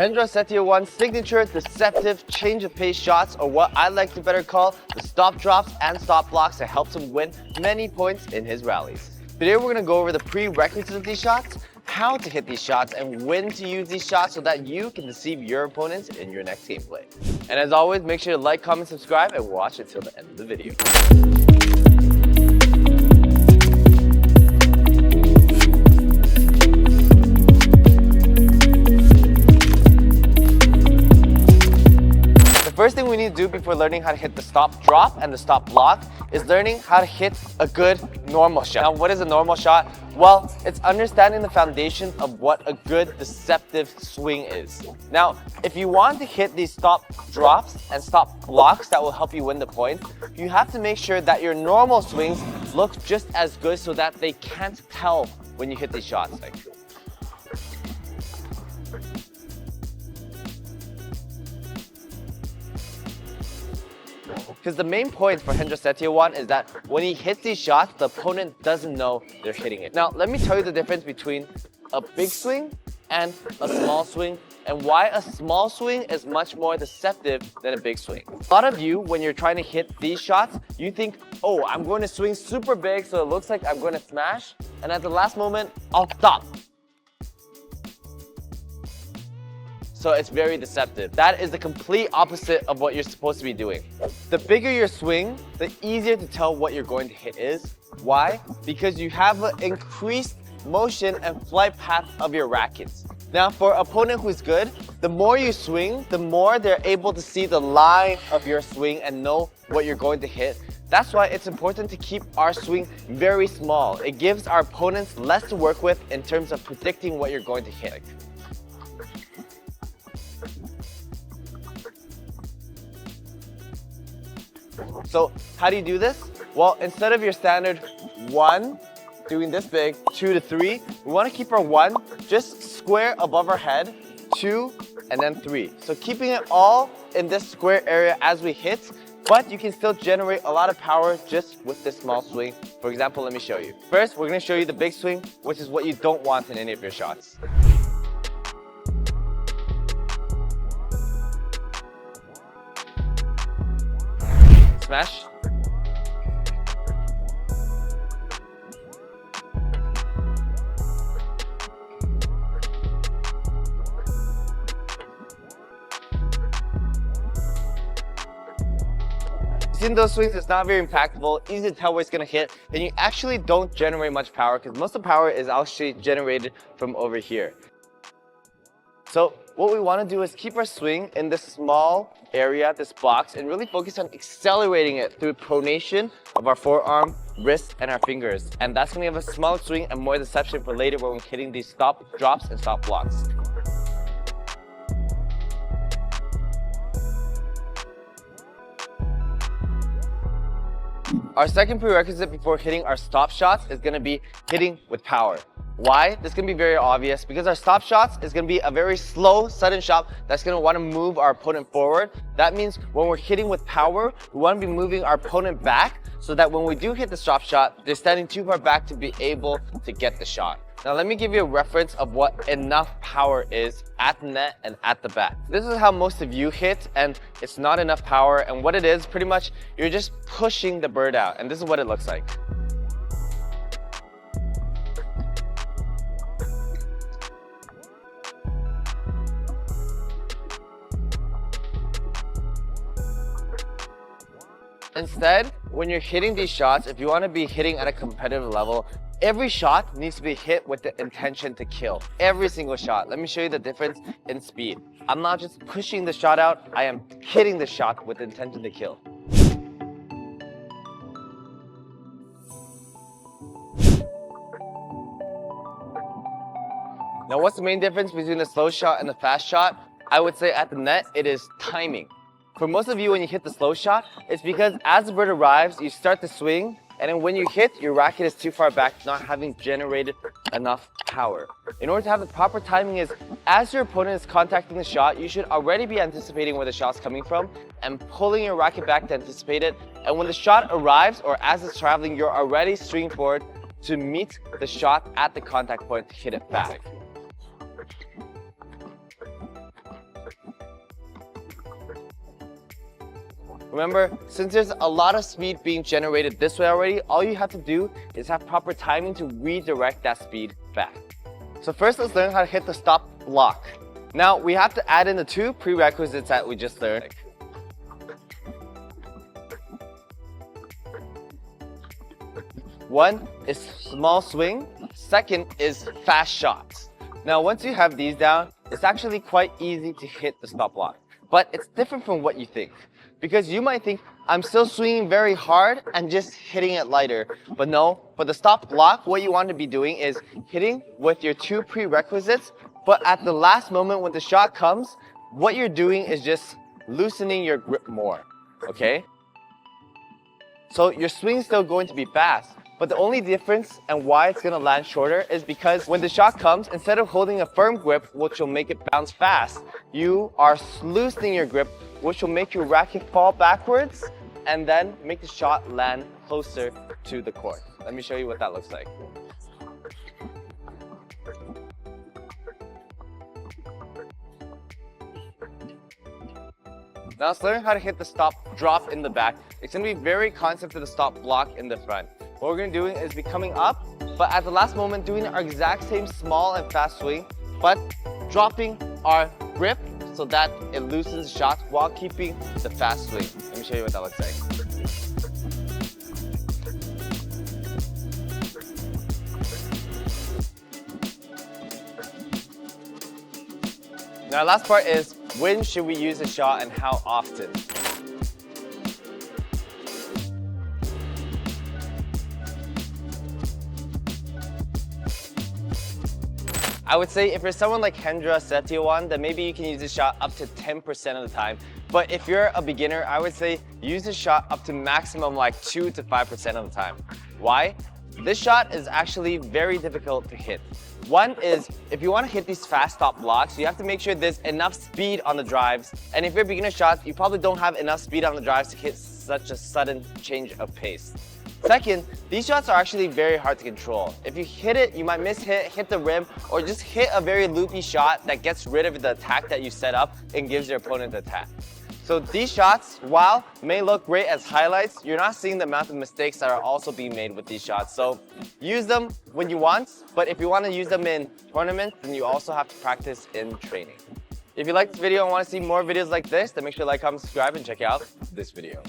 Hendra Setiawan's signature deceptive change of pace shots, or what I like to better call the stop drops and stop blocks, that helps him win many points in his rallies. Today we're going to go over the prerequisites of these shots, how to hit these shots, and when to use these shots so that you can deceive your opponents in your next gameplay. And as always, make sure to like, comment, subscribe, and watch it till the end of the video. First thing we need to do before learning how to hit the stop drop and the stop block is learning how to hit a good normal shot. Now, what is a normal shot? Well, it's understanding the foundation of what a good deceptive swing is. Now, if you want to hit these stop drops and stop blocks that will help you win the point, you have to make sure that your normal swings look just as good so that they can't tell when you hit these shots. Because the main point for Hendra Setiawan is that when he hits these shots, the opponent doesn't know they're hitting it. Now, let me tell you the difference between a big swing and a small swing, and why a small swing is much more deceptive than a big swing. A lot of you, when you're trying to hit these shots, you think, oh, I'm going to swing super big so it looks like I'm going to smash, and at the last moment, I'll stop. So it's very deceptive. That is the complete opposite of what you're supposed to be doing. The bigger your swing, the easier to tell what you're going to hit is. Why? Because you have an increased motion and flight path of your rackets. Now, for an opponent who's good, the more you swing, the more they're able to see the line of your swing and know what you're going to hit. That's why it's important to keep our swing very small. It gives our opponents less to work with in terms of predicting what you're going to hit. So how do you do this? Well, instead of your standard 1, doing this big, 2 to 3, we want to keep our 1 just square above our head, 2, and then 3. So keeping it all in this square area as we hit, but you can still generate a lot of power just with this small swing. For example, let me show you. First, we're going to show you the big swing, which is what you don't want in any of your shots. Smash. In those swings, it's not very impactful, easy to tell where it's going to hit, and you actually don't generate much power because most of the power is actually generated from over here. So what we want to do is keep our swing in this small area, this box, and really focus on accelerating it through pronation of our forearm, wrist, and our fingers. And that's going to give us a smaller swing and more deception for later when we're hitting these stop drops and stop blocks. Our second prerequisite before hitting our stop shots is going to be hitting with power. Why? This is going to be very obvious because our stop shots is going to be a very slow, sudden shot that's going to want to move our opponent forward. That means when we're hitting with power, we want to be moving our opponent back so that when we do hit the stop shot, they're standing too far back to be able to get the shot. Now let me give you a reference of what enough power is at the net and at the bat. This is how most of you hit, and it's not enough power, and what it is, pretty much, you're just pushing the bird out, and this is what it looks like. Instead, when you're hitting these shots, if you want to be hitting at a competitive level, every shot needs to be hit with the intention to kill. Every single shot. Let me show you the difference in speed. I'm not just pushing the shot out, I am hitting the shot with the intention to kill. Now, what's the main difference between the slow shot and the fast shot? I would say at the net, it is timing. For most of you, when you hit the slow shot, it's because as the bird arrives, you start to swing, and then when you hit, your racket is too far back, not having generated enough power. In order to have the proper timing is, as your opponent is contacting the shot, you should already be anticipating where the shot's coming from and pulling your racket back to anticipate it. And when the shot arrives, or as it's traveling, you're already swinging forward to meet the shot at the contact point to hit it back. Remember, since there's a lot of speed being generated this way already, all you have to do is have proper timing to redirect that speed back. So first, let's learn how to hit the stop block. Now, we have to add in the two prerequisites that we just learned. One is small swing, second is fast shots. Now, once you have these down, it's actually quite easy to hit the stop block. But it's different from what you think. Because you might think, I'm still swinging very hard and just hitting it lighter. But no, for the stop block, what you want to be doing is hitting with your two prerequisites. But at the last moment when the shot comes, what you're doing is just loosening your grip more, okay? So your swing's still going to be fast. But the only difference and why it's going to land shorter is because when the shot comes, instead of holding a firm grip, which will make it bounce fast, you are loosening your grip, which will make your racket fall backwards and then make the shot land closer to the court. Let me show you what that looks like. Now let's learn how to hit the stop drop in the back. It's going to be very constant to the stop block in the front. What we're going to do is be coming up, but at the last moment doing our exact same small and fast swing, but dropping our grip so that it loosens the shot while keeping the fast swing. Let me show you what that looks like. Now, last part is when should we use a shot and how often? I would say if you're someone like Hendra, Setiawan, then maybe you can use this shot up to 10% of the time. But if you're a beginner, I would say use this shot up to maximum like 2 to 5% of the time. Why? This shot is actually very difficult to hit. One is, if you want to hit these fast stop blocks, you have to make sure there's enough speed on the drives. And if you're beginner shots, you probably don't have enough speed on the drives to hit such a sudden change of pace. Second, these shots are actually very hard to control. If you hit it, you might hit the rim, or just hit a very loopy shot that gets rid of the attack that you set up and gives your opponent the attack. So these shots, while may look great as highlights, you're not seeing the amount of mistakes that are also being made with these shots. So use them when you want, but if you want to use them in tournaments, then you also have to practice in training. If you like this video and want to see more videos like this, then make sure to like, comment, subscribe, and check out this video.